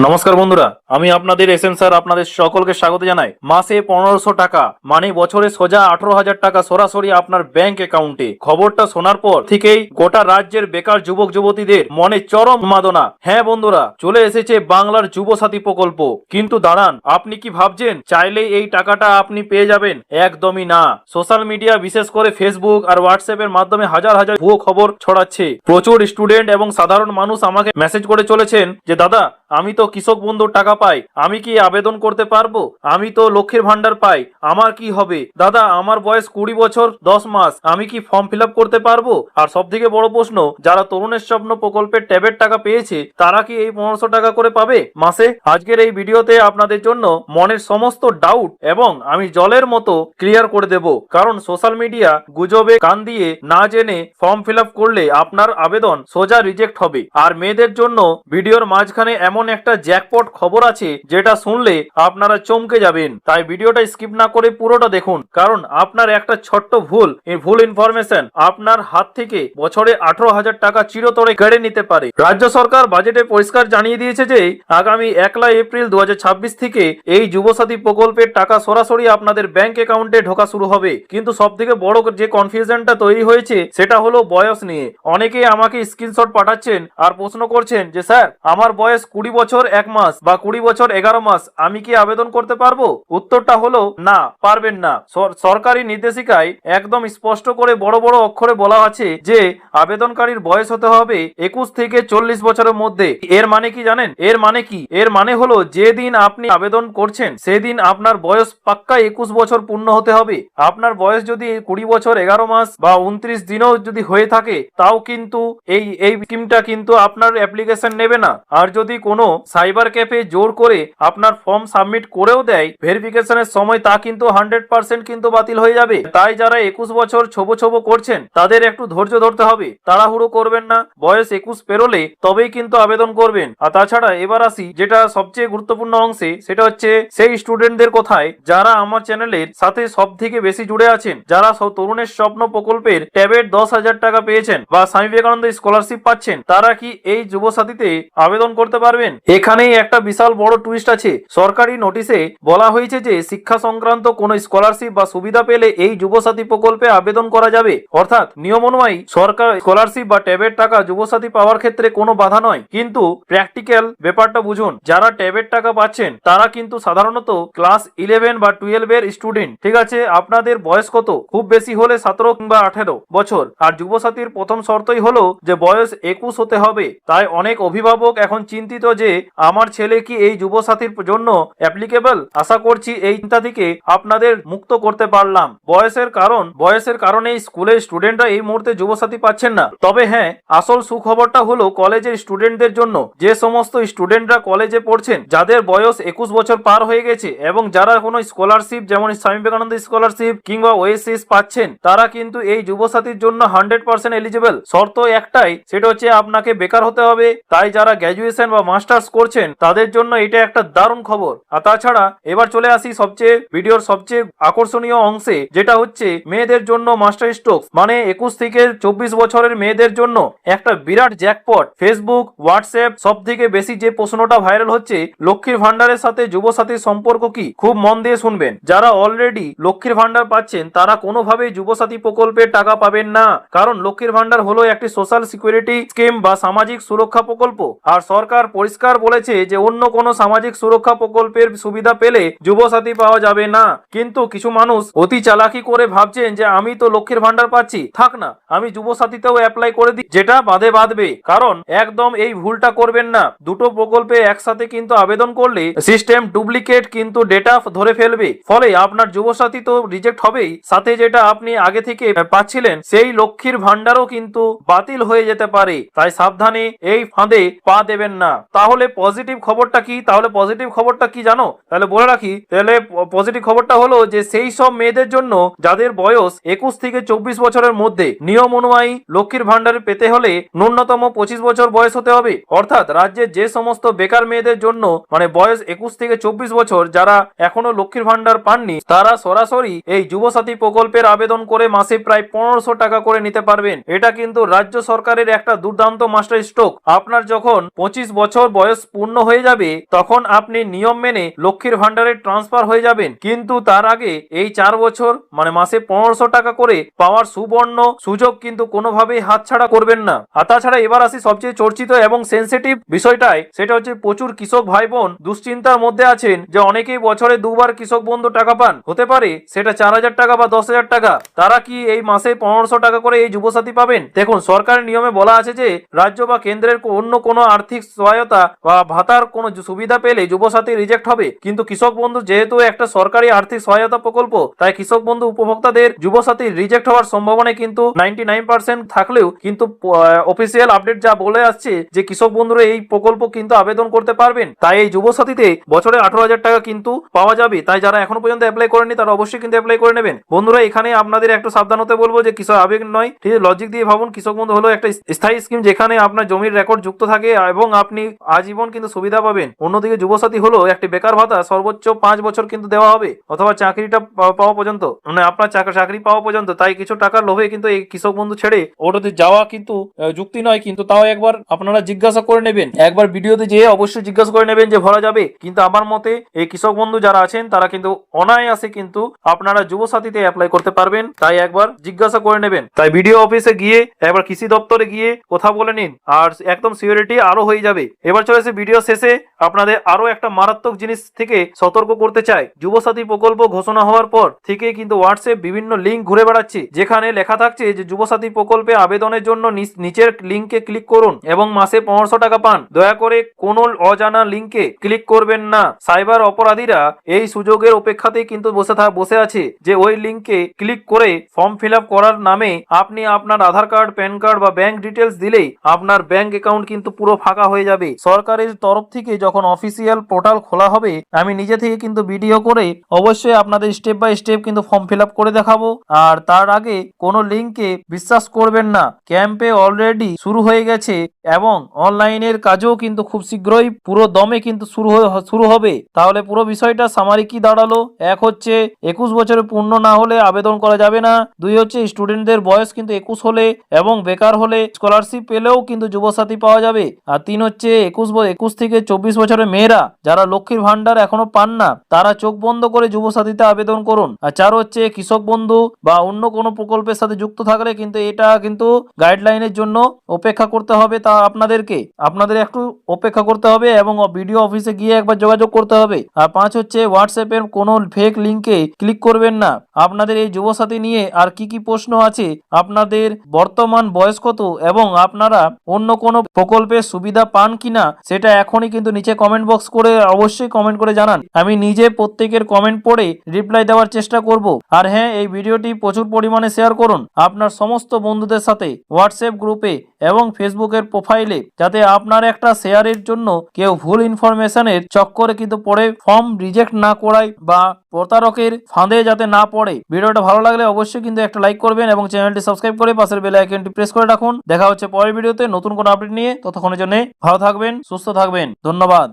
নমস্কার বন্ধুরা, আমি আপনাদের এসএন স্যার আপনাদের সকলকে স্বাগত জানাই। মাসে 1500 টাকা মানে বছরে সোজা 18,000 টাকা সরাসরি আপনার ব্যাংক অ্যাকাউন্টে। খবরটা শোনার পর থেকেই গোটা রাজ্যের বেকার যুবক যুবতীদের মনে চরম উন্মাদনা। হ্যাঁ বন্ধুরা, চলে এসেছে বাংলার যুবসাথী প্রকল্প। কিন্তু দাঁড়ান, আপনি কি ভাবছেন চাইলেই এই টাকাটা আপনি পেয়ে যাবেন? একদমই না। সোশ্যাল মিডিয়া, বিশেষ করে ফেসবুক আর হোয়াটসঅ্যাপের মাধ্যমে হাজার হাজার ভুয়ো খবর ছড়াচ্ছে। প্রচুর স্টুডেন্ট এবং সাধারণ মানুষ আমাকে মেসেজ করে চলেছেন যে দাদা, আমি তো কৃষক বন্ধুর টাকা পাই, আমি কি আবেদন করতে পারবো? আমি তো লক্ষ্মীর ভান্ডার পাই, আমার কি হবে? দাদা, আমার বয়স 20 বছর 10 মাস, আমি কি ফর্ম ফিল আপ করতে পারবো? আর সব থেকে বড় প্রশ্ন, যারা তরুণের স্বপ্ন প্রকল্পের ট্যাবের টাকা পেয়েছে তারা কি এই 1500 টাকা করে পাবে মাসে? আজকের এই ভিডিওতে আপনাদের জন্য মনের সমস্ত ডাউট এবং আমি জলের মতো ক্লিয়ার করে দেব। কারণ সোশ্যাল মিডিয়া গুজবে কান দিয়ে না জেনে ফর্ম ফিল আপ করলে আপনার আবেদন সোজা রিজেক্ট হবে। আর মেয়েদের জন্য ভিডিওর মাঝখানে এমন একটা জ্যাকপট খবর আছে যেটা শুনলে আপনারা চমকে যাবেন। তাই ভিডিওটা স্কিপ না করে পুরোটা দেখুন, কারণ আপনার একটা ছোট্ট ভুল ইনফরমেশন আপনার হাত থেকে বছরে 18,000 টাকা চিরতরে কেড়ে নিতে পারে। রাজ্য সরকার বাজেটে পরিষ্কার জানিয়ে দিয়েছে যে আগামী 1 এপ্রিল 2026 থেকে এই যুবসাথী প্রকল্পের টাকা সরাসরি আপনাদের ব্যাংক অ্যাকাউন্টে ঢোকা শুরু হবে। কিন্তু সব থেকে বড় যে কনফিউশনটা তৈরি হয়েছে সেটা হলো বয়স নিয়ে। অনেকেই আমাকে স্ক্রিনশট পাঠাচ্ছেন আর প্রশ্ন করছেন যে স্যার, আমার বয়স 20 বছর 1 মাস বা 20 বছর 11 মাস, আমি কি আবেদন করতে পারবো? উত্তরটা হলো না, পারবেন না। সরকারি নির্দেশিকায় একদম স্পষ্ট করে বড় বড় অক্ষরে বলা আছে যে আবেদনকারীর বয়স হতে হবে 21 থেকে 40 বছরের মধ্যে। এর মানে কি জানেন? এর মানে কি? এর মানে হলো যেদিন আপনি আবেদন করছেন সেদিন আপনার বয়স পাক্কা 21 বছর পূর্ণ হতে হবে। আপনার বয়স যদি 20 বছর 11 মাস বা 29 দিনও যদি হয়ে থাকে তাও কিন্তু এই স্কিমটা কিন্তু আপনার অ্যাপ্লিকেশন নেবে না। আর যদি কোনো সাইবার ক্যাফে জোর করে আপনার ফর্ম সাবমিট করেও দেয় ভেরিফিকেশনের সময়, তা কিন্তু 100% কিন্তু বাতিল হয়ে যাবে। তাই যারা 21 বছর ছোবো করছেন তাদের একটু ধৈর্য ধরতে হবে, তাড়াহুড়ো করবেন না। বয়স 21 পেরোলে তবেই কিন্তু আবেদন করবেন। আর তাছাড়া এবার আসি যেটা সবচেয়ে গুরুত্বপূর্ণ অংশে, সেটা হচ্ছে সেই স্টুডেন্টদের কথায় যারা আমার চ্যানেলের সাথে সব থেকে বেশি জুড়ে আছেন, যারা তরুণের স্বপ্ন প্রকল্পের ট্যাবের 10,000 টাকা পেয়েছেন বা স্বামী বিবেকানন্দ স্কলারশিপ পাচ্ছেন, তারা কি এই যুবসাথীতে আবেদন করতে পারবেন? এখানেই একটা বিশাল বড় টুইস্ট আছে। সরকারি নোটিশে বলা হয়েছে যে শিক্ষা সংক্রান্ত কোন স্কলারশিপ বা সুবিধা পেলে এই যুবসাথী প্রকল্পে আবেদন করা যাবে। অর্থাৎ নিয়ম অনুযায়ী সরকার স্কলারশিপ বা ট্যাবের টাকা যুবসাথী পাওয়ার ক্ষেত্রে কোনো বাধা নয়। কিন্তু প্র্যাকটিক্যাল ব্যাপারটা বুঝুন, যারা ট্যাবের টাকা পাচ্ছেন তারা কিন্তু সাধারণত ক্লাস 11 বা 12 এর স্টুডেন্ট। ঠিক আছে, আপনাদের বয়স কত? খুব বেশি হলে 17 কিংবা 18 বছর। আর যুবসাথীর প্রথম শর্তই হলো যে বয়স 21 হতে হবে। তাই অনেক অভিভাবক এখন চিন্তিত যে আমার ছেলে কি এই যুবসাথীর জন্য অ্যাপ্লিকেবল। আশা করছি এই চিন্তা থেকে আপনাদের মুক্ত করতে পারলাম। বয়সের কারণে স্কুলের স্টুডেন্টরা এই মুহূর্তে যুবসাথী পাচ্ছেন না। তবে হ্যাঁ, আসল সুখবরটা হলো কলেজের স্টুডেন্টদের জন্য। যে সমস্ত স্টুডেন্টরা কলেজে পড়ছেন, যাদের বয়স 21 বছর পার হয়ে গেছে এবং যারা কোনো স্কলারশিপ যেমন স্বামী বিবেকানন্দ স্কলারশিপ কিংবা ওএসএস পাচ্ছেন, তারা কিন্তু এই যুবসাথীর জন্য 100% এলিজিবল। শর্ত একটাই, সেটা হচ্ছে আপনাকে বেকার হতে হবে। তাই যারা গ্র্যাজুয়েশন বা মাস্টার্স করছেন তাদের জন্য এটা একটা দারুণ খবর। আর তাছাড়া এবার চলে আসি ভিডিওর সবচেয়ে আকর্ষণীয় অংশে, যেটা হচ্ছে মেয়েদের জন্য মাস্টার স্ট্রোক। মানে 21 থেকে 24 বছরের মেয়েদের জন্য একটা বিরাট জ্যাকপট। ফেসবুক, হোয়াটসঅ্যাপ সব থেকে বেশি যে প্রশ্নটা ভাইরাল হচ্ছে, লক্ষ্মীর ভান্ডারের সাথে যুবসাথীর সম্পর্ক কি? খুব মন দিয়ে শুনবেন। যারা অলরেডি লক্ষ্মীর ভান্ডার পাচ্ছেন তারা কোনোভাবেই যুবসাথী প্রকল্পের টাকা পাবেন না। কারণ লক্ষ্মীর ভান্ডার হলো একটি সোশ্যাল সিকিউরিটি স্কিম বা সামাজিক সুরক্ষা প্রকল্প। আর সরকার পরিষ্কার বলেছে যে অন্য কোনো সামাজিক সুরক্ষা প্রকল্পের সুবিধা পেলে যুবসাথী পাওয়া যাবে না। কিন্তু কিছু মানুষ অতি চালাকি করে ভাবছেন যে আমি তো লক্ষ্মীর ভান্ডার পাচ্ছি, থাক না আমি যুবসাথীতেও অ্যাপ্লাই করে দিই, যেটা বাঁধবে। কারণ একদম এই ভুলটা করবেন না। দুটো প্রকল্পে একসাথে কিন্তু আবেদন করলে সিস্টেম ডুপ্লিকেট কিন্তু ডেটা ধরে ফেলবে। ফলে আপনার যুবসাথী তো রিজেক্ট হবেই, সাথে যেটা আপনি আগে থেকে পাচ্ছিলেন সেই লক্ষ্মীর ভান্ডারও কিন্তু বাতিল হয়ে যেতে পারে। তাই সাবধানে এই ফাঁদে পা দেবেন না। তাহলে পজিটিভ খবরটা কি জানো? তাহলে বলে রাখি, তাহলে পজিটিভ খবরটা হলো যে সেই সব মেয়েদের জন্য যাদের বয়স 21 থেকে 24 বছরের মধ্যে, নিয়ম অনুযায়ী লক্ষ্মীর ভান্ডার পেতে হলে ন্যূনতম 25 বছর বয়স হতে হবে। অর্থাৎ রাজ্যের যে সমস্ত বেকার মেয়েদের জন্য মানে বয়স 21 থেকে 24 বছর, যারা এখনো লক্ষ্মীর ভান্ডার পাননি, তারা সরাসরি এই যুবসাথী প্রকল্পের আবেদন করে মাসে প্রায় 1500 টাকা করে নিতে পারবেন। এটা কিন্তু রাজ্য সরকারের একটা দুর্দান্ত মাস্টার স্ট্রোক। আপনার যখন 25 বছর বয়স পূর্ণ হয়ে যাবে তখন আপনি নিয়ম মেনে লক্ষ্মীর ভান্ডারে ট্রান্সফার হয়ে যাবেন, কিন্তু তার আগে এই 4 বছর মানে মাসে 1500 টাকা করে পাওয়ার সুবর্ণ সুযোগ কিন্তু কোনোভাবেই হাতছাড়া করবেন না। আর তাছাড়া এবার আসি সবচেয়ে চর্চিত এবং সেন্সিটিভ বিষয়টায়, সেটা হচ্ছে প্রচুর কৃষক ভাই বোন দুশ্চিন্তার মধ্যে আছেন যে অনেকেই বছরে দুবার কৃষক বন্ধু টাকা পান, হতে পারে সেটা 4000 টাকা বা 10,000 টাকা। তারা কি এই মাসে 1500 টাকা করে এই যুবসাথী পাবেন? দেখুন, সরকারের নিয়মে বলা আছে যে রাজ্য বা কেন্দ্রের অন্য কোনো আর্থিক সহায়তা বা ভাতার কোনো সুবিধা পেলে যুবসাথী রিজেক্ট হবে, কিন্তু কৃষক বন্ধু যেহেতু একটা সরকারি আর্থিক সহায়তা প্রকল্প, তাই কৃষক বন্ধু উপভোক্তাদের যুবসাথী রিজেক্ট হওয়ার সম্ভাবনা কিন্তু 99% থাকলেও কিন্তু অফিসিয়াল আপডেট যা বলে আসছে যে কৃষক বন্ধুরা এই প্রকল্প কিন্তু আবেদন করতে পারবেন। তাই এই যুবসাথীতে বছরে 18,000 টাকা কিন্তু পাওয়া যাবে। তাই যারা এখনো পর্যন্ত অ্যাপ্লাই করেনি তারা অবশ্যই কিন্তু অ্যাপ্লাই করে নেবেন। বন্ধুরা, এখানে আপনাদের একটু সাবধান হতে বলবো যে কৃষক আবেগ নয়, ঠিক আছে, লজিক দিয়ে ভাবুন। কৃষক বন্ধু হলো একটা স্থায়ী স্কিম যেখানে আপনার জমির রেকর্ড যুক্ত থাকে এবং আপনি আজীবন কিন্তু সুবিধা পাবেন। অন্যদিকে যুবসাথী হলো একটি বেকার ভাতা, সর্বোচ্চ 5 বছর কিন্তু দেওয়া হবে অথবা চাকরিটা পাওয়া পর্যন্ত, মানে আপনার চাকরি পাওয়া পর্যন্ত। তাই কিছু টাকার লোভে কিন্তু এই কৃষক বন্ধু ছেড়ে ওটাতে যাওয়া কিন্তু যুক্তি নয়, কিন্তু তাও একবার আপনারা জিজ্ঞাসা করে নেবেন, একবার ভিডিওতে যেয়ে অবশ্যই জিজ্ঞাসা করে নেবেন যে ভরা যাবে। কিন্তু আমার মতে এই কৃষক বন্ধু যারা আছেন তারা কিন্তু অনায়াসে কিন্তু আপনারা যুবসাথীতে অ্যাপ্লাই করতে পারবেন, তাই একবার জিজ্ঞাসা করে নেবেন। তাই ভিডিও অফিসে গিয়ে একবার কৃষি দপ্তরে গিয়ে কথা বলে নিন, আর একদম সিকিউরিটি আরো হয়ে যাবে। এবার চলে এসে ভিডিও শেষে আপনাদের আরো একটা মারাত্মক জিনিস থেকে সতর্ক করতে চাই। যুবসাথী প্রকল্প ঘোষণা হওয়ার পর থেকে কিন্তু হোয়াটসঅ্যাপ বিভিন্ন লিঙ্ক ঘুরে বেড়াচ্ছে যেখানে লেখা থাকছে যে যুবসাথী প্রকল্পে আবেদনের জন্য নিচের লিঙ্কে ক্লিক করুন এবং মাসে 1500 টাকা পান। দয়া করে কোনো অজানা লিঙ্কে ক্লিক করবেন না। সাইবার অপরাধীরা এই সুযোগের অপেক্ষাতেই কিন্তু বসে আছে যে ওই লিঙ্কে ক্লিক করে ফর্ম ফিল আপ করার নামে আপনি আপনার আধার কার্ড, প্যান কার্ড বা ব্যাংক ডিটেলস দিলেই আপনার ব্যাংক অ্যাকাউন্ট কিন্তু পুরো ফাঁকা হয়ে যাবে। সরকারের তরফ থেকে যখন অফিসিয়াল পোর্টাল খোলা হবে আমি নিজে থেকে কিন্তু ভিডিও করে অবশ্যই আপনাদের স্টেপ বাই স্টেপ কিন্তু ফর্ম ফিল আপ করে দেখাবো। আর তার আগে কোনো লিঙ্কে বিশ্বাস করবেন না। ক্যাম্পে অলরেডি শুরু হয়ে গেছে এবং অনলাইনের কাজও কিন্তু খুব শীঘ্রই পুরো দমে কিন্তু শুরু হবে। তাহলে পুরো বিষয়টা সামারি কি দাঁড়ালো? এক হচ্ছে 21 বছরে পূর্ণ না হলে আবেদন করা যাবে না। 2 হচ্ছে স্টুডেন্টদের বয়স কিন্তু 21 হলে এবং বেকার হলে স্কলারশিপ পেলেও কিন্তু যুবসাথী পাওয়া যাবে। আর 3 হচ্ছে 21 থেকে 24 বছরের মেয়েরা যারা লক্ষ্মীর ভান্ডার এখনো পান না তারা চোখ বন্ধ করে যুবসাথীতে আবেদন করুন। আর 4 হচ্ছে কৃষক বন্ধু বা অন্য কোনো প্রকল্পের সাথে যুক্ত থাকলে কিন্তু এটা কিন্তু গাইডলাইনের জন্য অপেক্ষা করতে হবে। তা আপনাদের একটু অপেক্ষা করতে হবে এবং বিডিও অফিসে গিয়ে একবার যোগাযোগ করতে হবে। আর 5 হচ্ছে হোয়াটসঅ্যাপের কোনো ফেক লিঙ্কে ক্লিক করবেন না। আপনাদের এই যুবসাথী নিয়ে আর কি কি প্রশ্ন আছে, আপনাদের বর্তমান বয়স কত এবং আপনারা অন্য কোনো প্রকল্পের সুবিধা পান কিনা সেটা এখনই কিন্তু নিচে কমেন্ট বক্স করে অবশ্যই কমেন্ট করে জানান। আমি নিজে প্রত্যেকের কমেন্ট পড়ে রিপ্লাই দেওয়ার চেষ্টা করব। আর হ্যাঁ, এই ভিডিওটি প্রচুর পরিমাণে শেয়ার করুন আপনার সমস্ত বন্ধুদের সাথে হোয়াটসঅ্যাপ গ্রুপে এবং ফেসবুকের প্রোফাইলে, যাতে আপনার একটা শেয়ারের জন্য কেউ ভুল ইনফরমেশনের চক্করে কিন্তু পড়ে ফর্ম রিজেক্ট না করায় বা প্রতারকের ফাঁদে যাতে না পড়ে। ভিডিওটা ভালো লাগলে অবশ্যই কিন্তু একটা লাইক করবেন এবং চ্যানেলটি সাবস্ক্রাইব করে পাশের বেল আইকনটি প্রেস করে রাখুন। দেখা হচ্ছে পরের ভিডিওতে নতুন কোনো আপডেট নিয়ে। ততক্ষণের জন্য ভালো থাকবেন, সুস্থ থাকবেন। ধন্যবাদ।